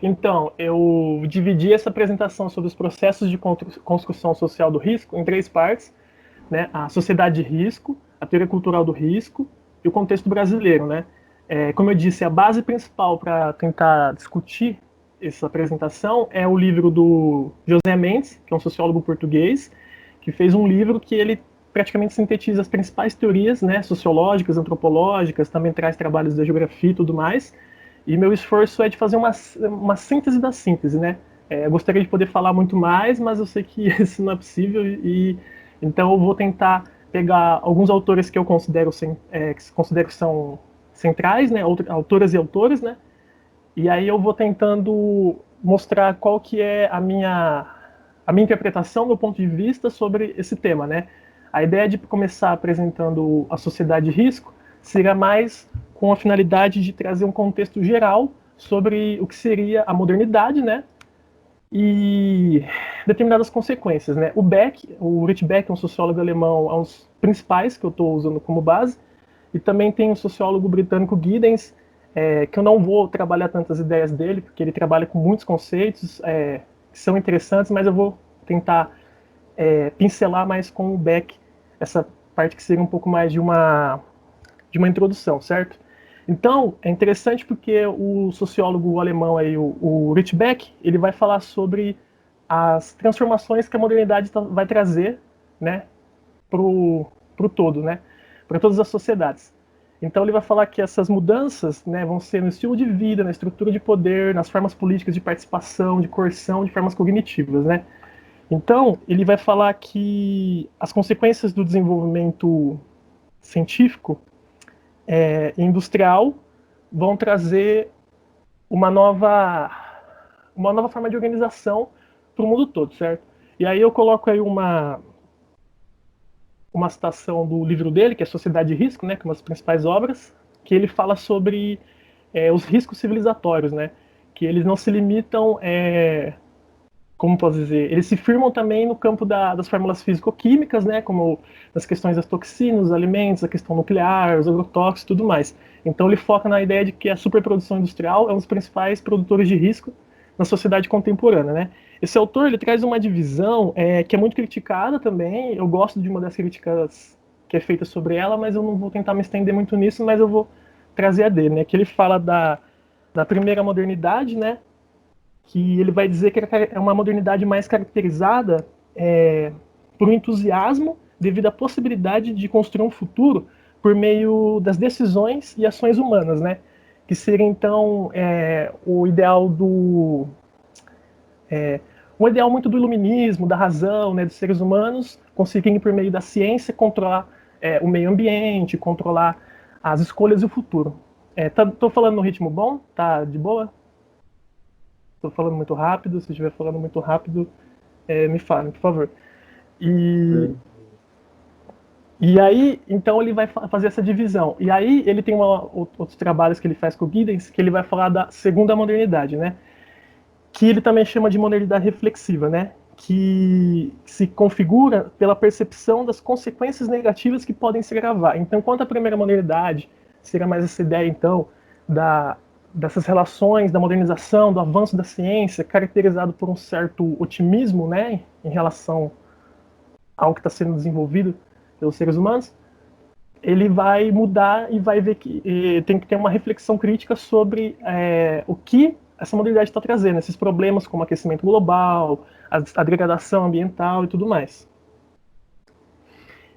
Então, eu dividi essa apresentação sobre os processos de construção social do risco em três partes, né? A sociedade de risco, a teoria cultural do risco e o contexto brasileiro, né? Como eu disse, a base principal para tentar discutir essa apresentação é o livro do José Mendes, que é um sociólogo português, que fez um livro que ele praticamente sintetiza as principais teorias, né, sociológicas, antropológicas, também traz trabalhos da geografia e tudo mais. E meu esforço é de fazer uma síntese da síntese, né? Eu gostaria de poder falar muito mais, mas eu sei que isso não é possível e então eu vou tentar pegar alguns autores que eu considero que são centrais, né, autoras e autores, né? E aí eu vou tentando mostrar qual que é a minha interpretação, meu ponto de vista sobre esse tema, né? A ideia de começar apresentando a sociedade de risco seria mais com a finalidade de trazer um contexto geral sobre o que seria a modernidade, né? E determinadas consequências, né? O Rich Beck, um sociólogo alemão, é um dos principais que eu estou usando como base, e também tem o sociólogo britânico Giddens, que eu não vou trabalhar tantas ideias dele, porque ele trabalha com muitos conceitos que são interessantes, mas eu vou tentar pincelar mais com o Beck essa parte que seria um pouco mais de uma introdução, certo? Então, é interessante porque o sociólogo alemão aí, o Rich Beck, ele vai falar sobre as transformações que a modernidade vai trazer, né, pro todo, né, para todas as sociedades. Então ele vai falar que essas mudanças, né, vão ser no estilo de vida, na estrutura de poder, nas formas políticas de participação, de coerção, de formas cognitivas, né. Então ele vai falar que as consequências do desenvolvimento científico industrial vão trazer uma nova, uma nova forma de organização para o mundo todo, certo? E aí eu coloco aí uma citação do livro dele, que é Sociedade de Risco, né, que é uma das principais obras, que ele fala sobre os riscos civilizatórios, né, que eles não se limitam, como posso dizer, eles se firmam também no campo das fórmulas físico-químicas, né, como das questões das toxinas, dos alimentos, a questão nuclear, os agrotóxicos e tudo mais. Então ele foca na ideia de que a superprodução industrial é um dos principais produtores de risco na sociedade contemporânea, né. Esse autor ele traz uma divisão que é muito criticada também. Eu gosto de uma das críticas que é feita sobre ela, mas eu não vou tentar me estender muito nisso, mas eu vou trazer a dele, né, que ele fala da primeira modernidade, né, que ele vai dizer que é uma modernidade mais caracterizada por um entusiasmo devido à possibilidade de construir um futuro por meio das decisões e ações humanas, né? Que seria então o ideal um ideal muito do iluminismo, da razão, né, dos seres humanos conseguirem por meio da ciência controlar o meio ambiente, controlar as escolhas e o futuro. Tô falando no ritmo bom? Tá de boa? Estou falando muito rápido, se estiver falando muito rápido, me fale, por favor. E, Sim. e aí, então ele vai fazer essa divisão. E aí ele tem outros trabalhos que ele faz com o Giddens, que ele vai falar da segunda modernidade, né? Que ele também chama de modernidade reflexiva, né? Que se configura pela percepção das consequências negativas que podem se agravar. Então, enquanto a primeira modernidade seria mais essa ideia, então, da, dessas relações, da modernização, do avanço da ciência, caracterizado por um certo otimismo, né, em relação ao que está sendo desenvolvido pelos seres humanos, ele vai mudar e vai ver que tem que ter uma reflexão crítica sobre o que essa modernidade está trazendo, esses problemas como aquecimento global, a degradação ambiental e tudo mais.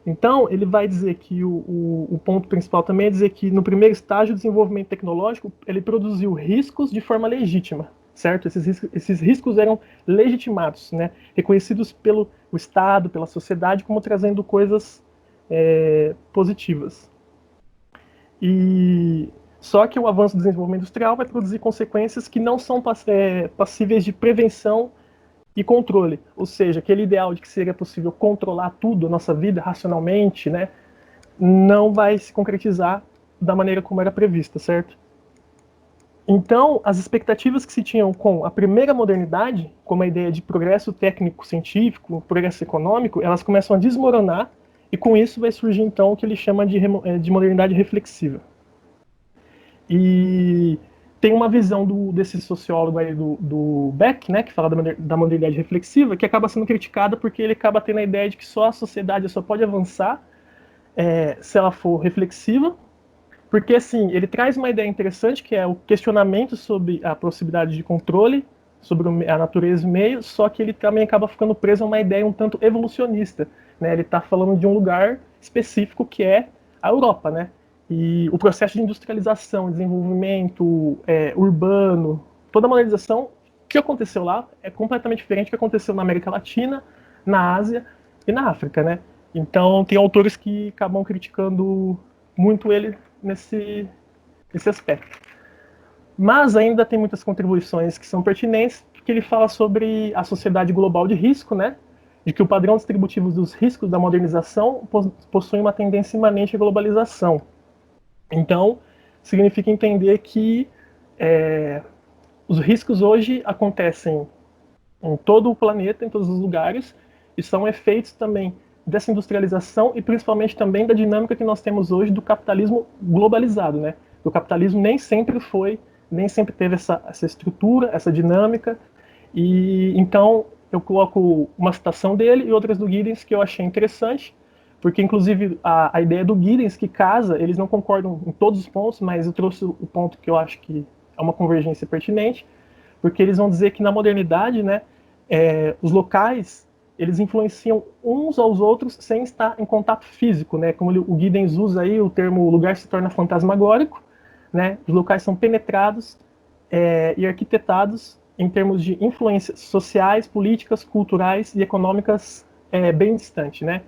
Então, ele vai dizer que o ponto principal também é dizer que no primeiro estágio do desenvolvimento tecnológico, ele produziu riscos de forma legítima, certo? Esses riscos eram legitimados, né? Reconhecidos pelo o Estado, pela sociedade, como trazendo coisas positivas. E só que o avanço do desenvolvimento industrial vai produzir consequências que não são passíveis de prevenção e controle. Ou seja, aquele ideal de que seria possível controlar tudo, a nossa vida, racionalmente, né, não vai se concretizar da maneira como era prevista, certo? Então, as expectativas que se tinham com a primeira modernidade, como a ideia de progresso técnico-científico, progresso econômico, elas começam a desmoronar, e com isso vai surgir então o que ele chama de modernidade reflexiva. E tem uma visão desse sociólogo aí, do Beck, né, que fala da modernidade reflexiva, que acaba sendo criticada porque ele acaba tendo a ideia de que só a sociedade só pode avançar se ela for reflexiva, porque assim, ele traz uma ideia interessante, que é o questionamento sobre a possibilidade de controle, sobre a natureza e o meio, só que ele também acaba ficando preso a uma ideia um tanto evolucionista, né? Ele está falando de um lugar específico que é a Europa, né? E o processo de industrialização, desenvolvimento urbano, toda a modernização que aconteceu lá é completamente diferente do que aconteceu na América Latina, na Ásia e na África, né? Então tem autores que acabam criticando muito ele nesse aspecto. Mas ainda tem muitas contribuições que são pertinentes, porque ele fala sobre a sociedade global de risco, né? De que o padrão distributivo dos riscos da modernização possui uma tendência imanente à globalização. Então, significa entender que os riscos hoje acontecem em todo o planeta, em todos os lugares, e são efeitos também dessa industrialização e principalmente também da dinâmica que nós temos hoje do capitalismo globalizado, né? O capitalismo nem sempre teve essa estrutura, essa dinâmica, e então eu coloco uma citação dele e outras do Giddens que eu achei interessante, porque inclusive a ideia do Giddens que casa, eles não concordam em todos os pontos, mas eu trouxe o ponto que eu acho que é uma convergência pertinente, porque eles vão dizer que na modernidade, né, os locais eles influenciam uns aos outros sem estar em contato físico, né? Como o Giddens usa aí o termo o lugar se torna fantasmagórico, né? Os locais são penetrados e arquitetados em termos de influências sociais, políticas, culturais e econômicas bem distantes, né?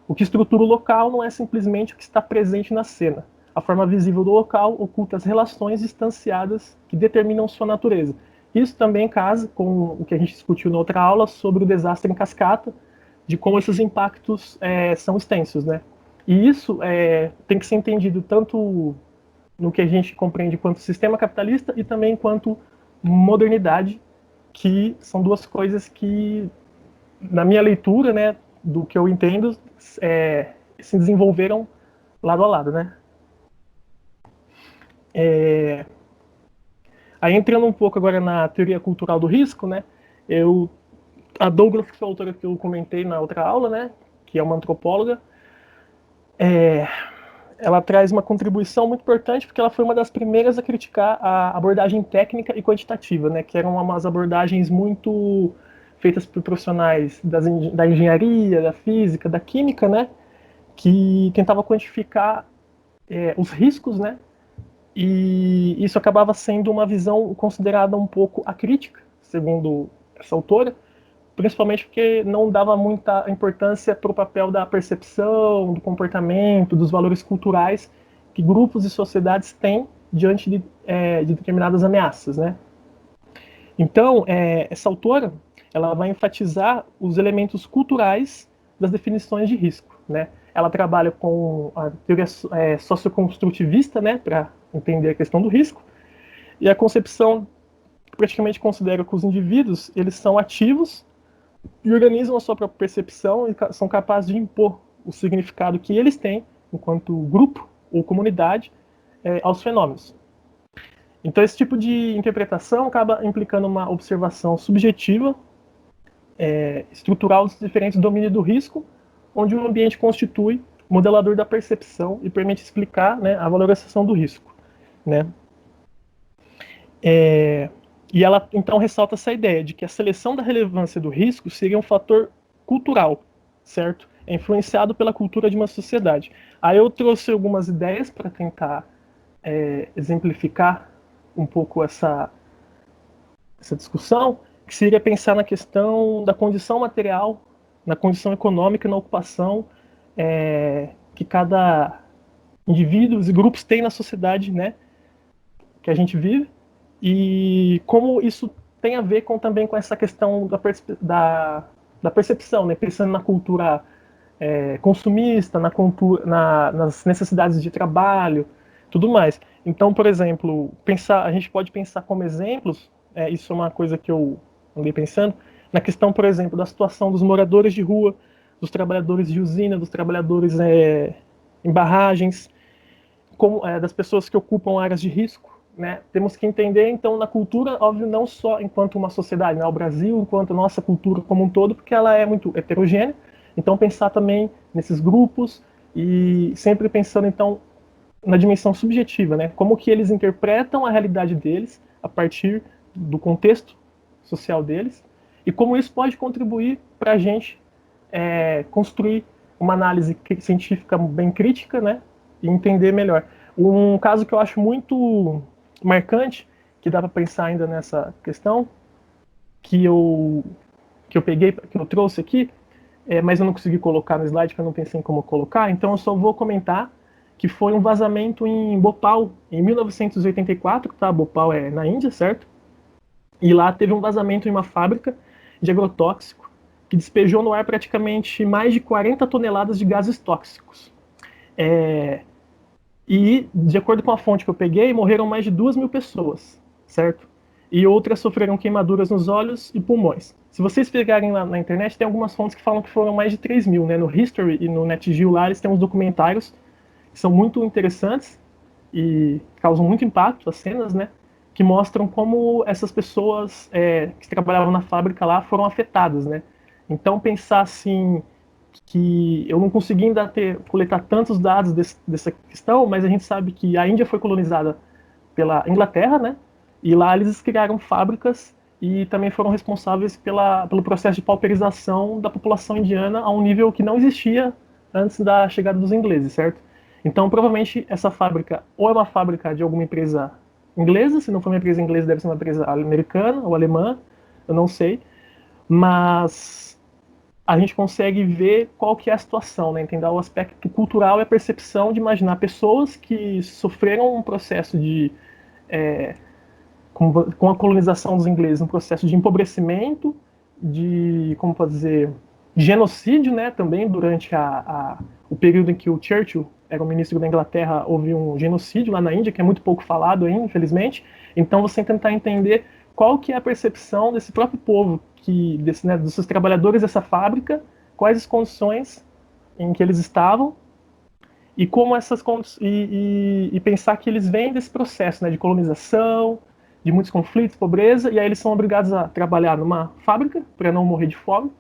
O que estrutura o local não é simplesmente o que está presente na cena. A forma visível do local oculta as relações distanciadas que determinam sua natureza. Isso também casa com o que a gente discutiu na outra aula sobre o desastre em cascata, de como esses impactos são extensos, né? E isso tem que ser entendido tanto no que a gente compreende quanto sistema capitalista e também quanto modernidade, que são duas coisas que, na minha leitura, né, do que eu entendo, se desenvolveram lado a lado, né? Aí entrando um pouco agora na teoria cultural do risco, né? A Douglas, que foi a autora que eu comentei na outra aula, né? Que é uma antropóloga, ela traz uma contribuição muito importante porque ela foi uma das primeiras a criticar a abordagem técnica e quantitativa, né? Que eram umas abordagens muito feitas por profissionais da engenharia, da física, da química, né? Que tentava quantificar os riscos, né? E isso acabava sendo uma visão considerada um pouco acrítica, segundo essa autora, principalmente porque não dava muita importância para o papel da percepção, do comportamento, dos valores culturais que grupos e sociedades têm diante de determinadas ameaças, né? Então, essa autora ela vai enfatizar os elementos culturais das definições de risco, né? Ela trabalha com a teoria socioconstrutivista, né, para entender a questão do risco, e a concepção praticamente considera que os indivíduos eles são ativos e organizam a sua própria percepção e são capazes de impor o significado que eles têm, enquanto grupo ou comunidade, aos fenômenos. Então, esse tipo de interpretação acaba implicando uma observação subjetiva, estrutural dos diferentes domínios do risco, onde o ambiente constitui o modelador da percepção e permite explicar, né, a valorização do risco, né? E ela então ressalta essa ideia de que a seleção da relevância do risco seria um fator cultural, certo? É influenciado pela cultura de uma sociedade. Aí eu trouxe algumas ideias para tentar exemplificar um pouco essa discussão, que seria pensar na questão da condição material, na condição econômica, na ocupação que cada indivíduo e grupos tem na sociedade, né, que a gente vive, e como isso tem a ver também com essa questão da percepção, né, pensando na cultura consumista, nas necessidades de trabalho, tudo mais. Então, por exemplo, a gente pode pensar como exemplos, isso é uma coisa que eu andei pensando, na questão, por exemplo, da situação dos moradores de rua, dos trabalhadores de usina, dos trabalhadores em barragens, das pessoas que ocupam áreas de risco, né, temos que entender, então, na cultura, óbvio, não só enquanto uma sociedade, né, o Brasil, enquanto a nossa cultura como um todo, porque ela é muito heterogênea, então pensar também nesses grupos e sempre pensando, então, na dimensão subjetiva, né, como que eles interpretam a realidade deles a partir do contexto social deles e como isso pode contribuir para a gente construir uma análise científica bem crítica, né, e entender melhor. Um caso que eu acho muito marcante, que dá para pensar ainda nessa questão, que eu peguei, que eu trouxe aqui, mas eu não consegui colocar no slide, porque eu não pensei em como colocar, então eu só vou comentar que foi um vazamento em Bhopal, em 1984, tá? Bhopal é na Índia, certo? E lá teve um vazamento em uma fábrica de agrotóxico que despejou no ar praticamente mais de 40 toneladas de gases tóxicos. E, de acordo com a fonte que eu peguei, morreram mais de 2.000 pessoas, certo? E outras sofreram queimaduras nos olhos e pulmões. Se vocês pegarem lá na internet, tem algumas fontes que falam que foram mais de 3.000, né? No History e no NetGeo lá, eles têm uns documentários que são muito interessantes e causam muito impacto, as cenas, né? Que mostram como essas pessoas que trabalhavam na fábrica lá foram afetadas, né? Então, pensar assim, que eu não consegui ainda coletar tantos dados dessa questão, mas a gente sabe que a Índia foi colonizada pela Inglaterra, né? E lá eles criaram fábricas e também foram responsáveis pelo processo de pauperização da população indiana a um nível que não existia antes da chegada dos ingleses, certo? Então, provavelmente, essa fábrica ou é uma fábrica de alguma empresa inglesa, se não for uma empresa inglesa, deve ser uma empresa americana ou alemã, eu não sei, mas a gente consegue ver qual que é a situação, né? Entender o aspecto cultural e a percepção de imaginar pessoas que sofreram um processo de com a colonização dos ingleses, um processo de empobrecimento, de como pode dizer, genocídio, né? Também durante o período em que o Churchill era o ministro da Inglaterra, houve um genocídio lá na Índia que é muito pouco falado ainda, infelizmente. Então você tentar entender qual que é a percepção desse próprio povo, desses trabalhadores dessa fábrica, quais as condições em que eles estavam e como e pensar que eles vêm desse processo, né, de colonização, de muitos conflitos, pobreza, e aí eles são obrigados a trabalhar numa fábrica para não morrer de fome.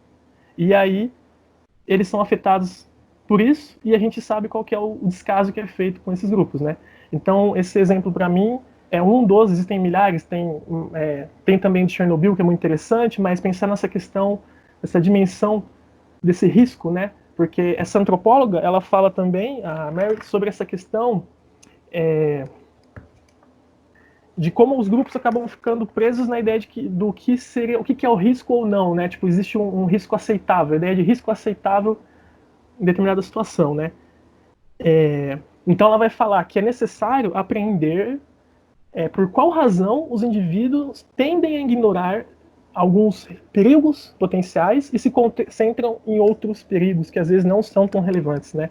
E aí eles são afetados por isso e a gente sabe qual que é o descaso que é feito com esses grupos, né? Então esse exemplo para mim é um dos, existem milhares, tem também de Chernobyl, que é muito interessante, mas pensar nessa questão, essa dimensão desse risco, né? Porque essa antropóloga, ela fala também, a Mary, sobre essa questão de como os grupos acabam ficando presos na ideia do que seria, o que é o risco ou não, né? Tipo, existe um risco aceitável, a ideia de risco aceitável em determinada situação, né? Então ela vai falar que é necessário aprender por qual razão os indivíduos tendem a ignorar alguns perigos potenciais e se concentram em outros perigos que às vezes não são tão relevantes, né?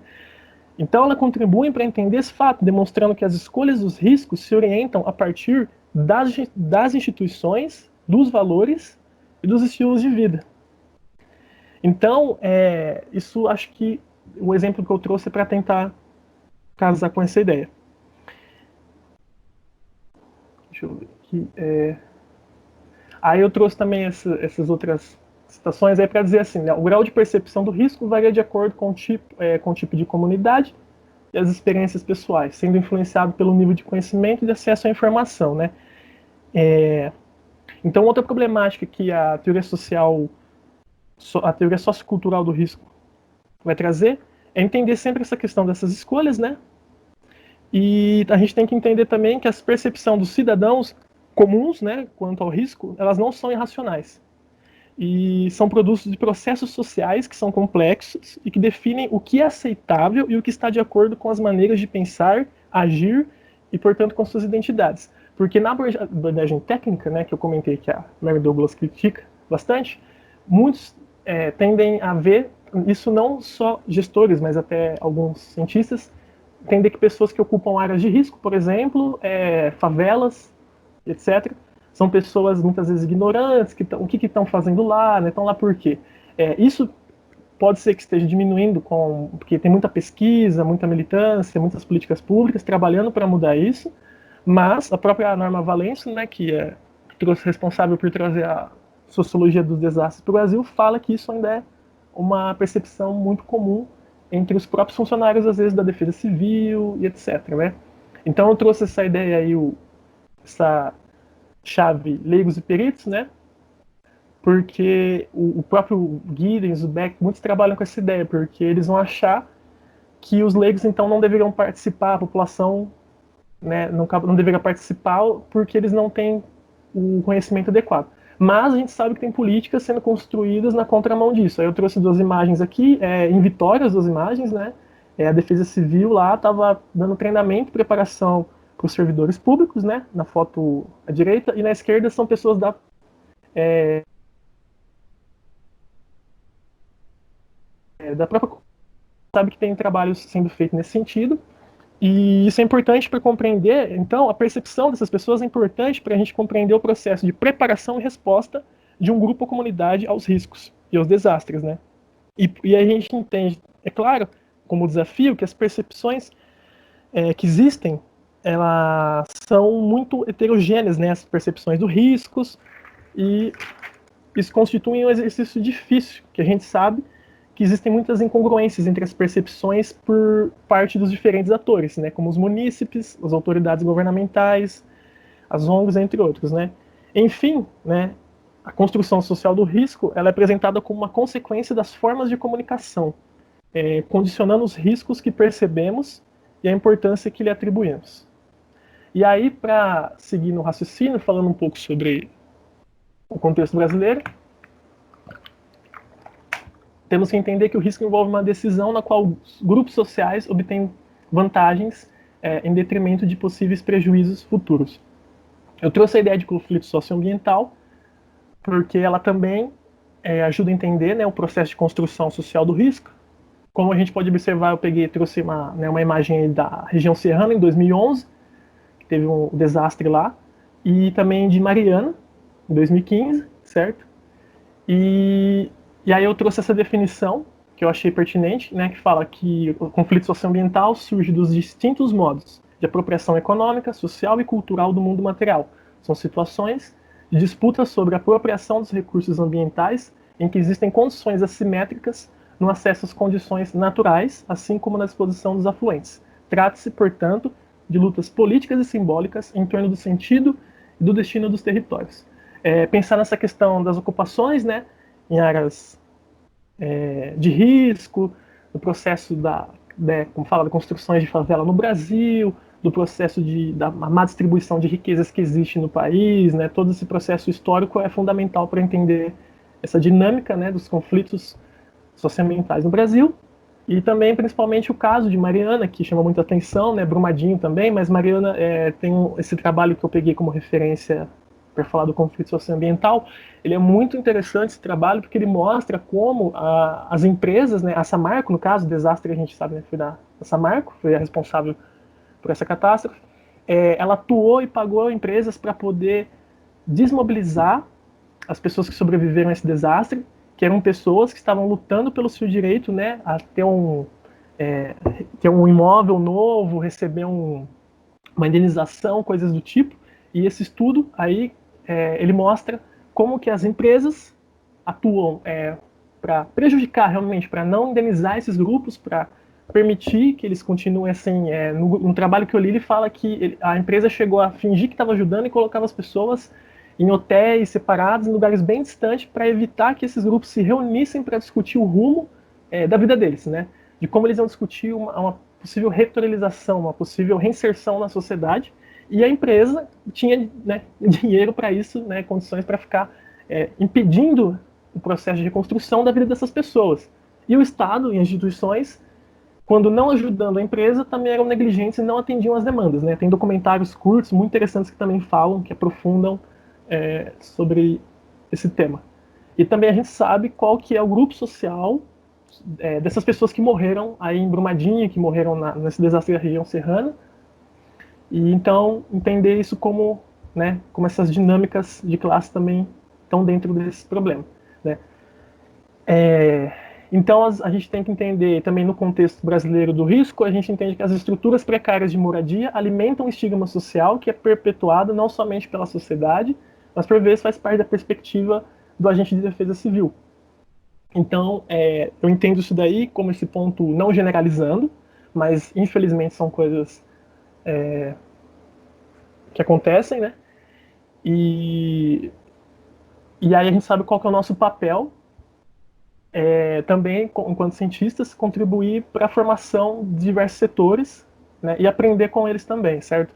Então ela contribui para entender esse fato, demonstrando que as escolhas dos riscos se orientam a partir das instituições, dos valores e dos estilos de vida. Então, isso acho que o exemplo que eu trouxe é para tentar casar com essa ideia. Deixa eu ver aqui. Aí eu trouxe também essas outras citações aí para dizer assim, né, o grau de percepção do risco varia de acordo com o tipo de comunidade e as experiências pessoais, sendo influenciado pelo nível de conhecimento e de acesso à informação, né? Então, outra problemática que a teoria sociocultural do risco vai trazer é entender sempre essa questão dessas escolhas, né? E a gente tem que entender também que a percepção dos cidadãos comuns, né, quanto ao risco, elas não são irracionais. E são produtos de processos sociais que são complexos e que definem o que é aceitável e o que está de acordo com as maneiras de pensar, agir e, portanto, com suas identidades. Porque na abordagem técnica, né, que eu comentei que a Mary Douglas critica bastante, muitos tendem a ver isso, não só gestores, mas até alguns cientistas, entender que pessoas que ocupam áreas de risco, por exemplo, favelas, etc., são pessoas muitas vezes ignorantes, o que estão fazendo lá, né? Estão lá por quê? Isso pode ser que esteja diminuindo, porque tem muita pesquisa, muita militância, muitas políticas públicas trabalhando para mudar isso, Mas a própria Norma Valencio, né, que é responsável por trazer a sociologia dos desastres para o Brasil, fala que isso ainda é uma percepção muito comum entre os próprios funcionários, às vezes, da Defesa Civil e etc. Né? Então eu trouxe essa ideia aí, essa chave leigos e peritos, né? Porque o próprio Giddens, o Beck, muitos trabalham com essa ideia, porque eles vão achar que os leigos, então, não deveriam participar, a população, né, não deveria participar porque eles não têm o conhecimento adequado. Mas a gente sabe que tem políticas sendo construídas na contramão disso. Aí eu trouxe duas imagens aqui, em Vitória, as duas imagens, né? A Defesa Civil lá estava dando treinamento, preparação para os servidores públicos, né? Na foto à direita, e na esquerda são pessoas da própria, sabe que tem trabalhos sendo feitos nesse sentido. E isso é importante para compreender, então, a percepção dessas pessoas é importante para a gente compreender o processo de preparação e resposta de um grupo ou comunidade aos riscos e aos desastres, né? E a gente entende, é claro, como desafio, que as percepções que existem, elas são muito heterogêneas, né? As percepções dos riscos, e isso constitui um exercício difícil, que a gente sabe que existem muitas incongruências entre as percepções por parte dos diferentes atores, né, como os munícipes, as autoridades governamentais, as ONGs, entre outros. Né. Enfim, né, a construção social do risco ela é apresentada como uma consequência das formas de comunicação, condicionando os riscos que percebemos e a importância que lhe atribuímos. E aí, para seguir no raciocínio, falando um pouco sobre o contexto brasileiro, temos que entender que o risco envolve uma decisão na qual os grupos sociais obtêm vantagens em detrimento de possíveis prejuízos futuros. Eu trouxe a ideia de conflito socioambiental porque ela também ajuda a entender, né, o processo de construção social do risco. Como a gente pode observar, eu trouxe uma imagem da região serrana em 2011, que teve um desastre lá, e também de Mariana, em 2015, certo? E aí eu trouxe essa definição, que eu achei pertinente, né, que fala que o conflito socioambiental surge dos distintos modos de apropriação econômica, social e cultural do mundo material. São situações de disputa sobre a apropriação dos recursos ambientais em que existem condições assimétricas no acesso às condições naturais, assim como na disposição dos afluentes. Trata-se, portanto, de lutas políticas e simbólicas em torno do sentido e do destino dos territórios. Pensar nessa questão das ocupações, né, em áreas de risco, do processo como fala, da construções de favela no Brasil, do processo da má distribuição de riquezas que existe no país, né, todo esse processo histórico é fundamental para entender essa dinâmica, né, dos conflitos socioambientais no Brasil, e também, principalmente, o caso de Mariana, que chama muita atenção, né, Brumadinho também, mas Mariana tem esse trabalho que eu peguei como referência para falar do conflito socioambiental. Ele é muito interessante, esse trabalho, porque ele mostra como as empresas, né, a Samarco, no caso, o desastre que a gente sabe, né, foi da Samarco, foi a responsável por essa catástrofe, ela atuou e pagou empresas para poder desmobilizar as pessoas que sobreviveram a esse desastre, que eram pessoas que estavam lutando pelo seu direito, né, a ter um imóvel novo, receber uma indenização, coisas do tipo. E esse estudo aí, ele mostra como que as empresas atuam para prejudicar realmente, para não indenizar esses grupos, para permitir que eles continuem assim. No trabalho que eu li, ele fala que a empresa chegou a fingir que estava ajudando e colocava as pessoas em hotéis separados, em lugares bem distantes, para evitar que esses grupos se reunissem para discutir o rumo da vida deles, né? De como eles vão discutir uma possível retoralização, uma possível reinserção na sociedade, e a empresa tinha, né, dinheiro para isso, né, condições para ficar impedindo o processo de reconstrução da vida dessas pessoas. E o Estado e as instituições, quando não ajudando a empresa, também eram negligentes e não atendiam as demandas. Né? Tem documentários curtos, muito interessantes, que também falam, que aprofundam sobre esse tema. E também a gente sabe qual que é o grupo social dessas pessoas que morreram aí em Brumadinho, que morreram nesse desastre da região serrana. E então entender isso como, né, como essas dinâmicas de classe também estão dentro desse problema. Né? Então, a gente tem que entender também no contexto brasileiro do risco, a gente entende que as estruturas precárias de moradia alimentam um estigma social que é perpetuado não somente pela sociedade, mas por vezes faz parte da perspectiva do agente de defesa civil. Então, eu entendo isso daí como esse ponto, não generalizando, mas infelizmente são coisas que acontecem, né? E, e aí a gente sabe qual que é o nosso papel também, enquanto cientistas, contribuir para a formação de diversos setores, né, e aprender com eles também, certo?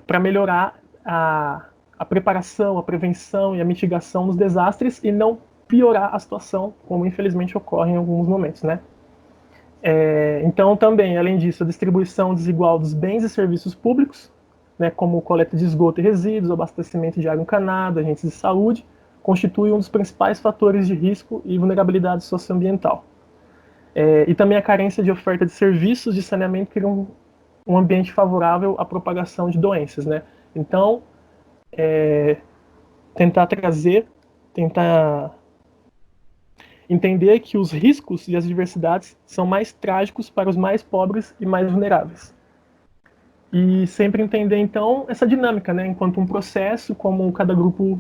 Para melhorar a preparação, a prevenção e a mitigação dos desastres e não piorar a situação, como infelizmente ocorre em alguns momentos, né? Então, também, além disso, a distribuição desigual dos bens e serviços públicos, né, como coleta de esgoto e resíduos, abastecimento de água encanada, agentes de saúde, constitui um dos principais fatores de risco e vulnerabilidade socioambiental. E também a carência de oferta de serviços de saneamento cria um ambiente favorável à propagação de doenças, né? Então, tentar entender que os riscos e as diversidades são mais trágicos para os mais pobres e mais vulneráveis. E sempre entender, então, essa dinâmica, né? Enquanto um processo, como cada grupo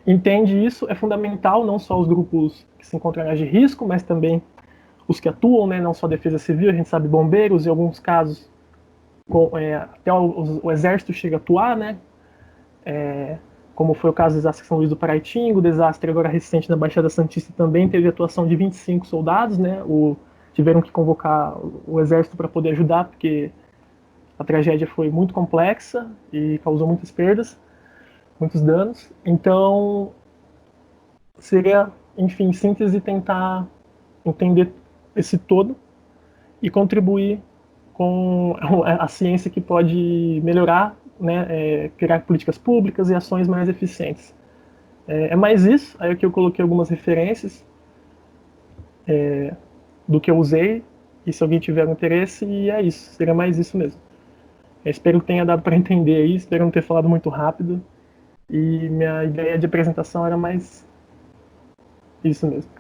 entende isso, é fundamental, não só os grupos que se encontram em áreas de risco, mas também os que atuam, né? Não só a defesa civil, a gente sabe bombeiros, em alguns casos, até o exército chega a atuar, né? Como foi o caso do desastre de São Luís do Paraitinga, o desastre agora recente na Baixada Santista também teve atuação de 25 soldados, né? Tiveram que convocar o exército para poder ajudar, porque a tragédia foi muito complexa e causou muitas perdas, muitos danos. Então, seria, enfim, síntese, tentar entender esse todo e contribuir com a ciência que pode melhorar, né, criar políticas públicas e ações mais eficientes. É mais isso, aí que eu coloquei algumas referências do que eu usei, e se alguém tiver interesse, e é isso, seria mais isso mesmo. Eu espero que tenha dado para entender aí, espero não ter falado muito rápido, e minha ideia de apresentação era mais isso mesmo.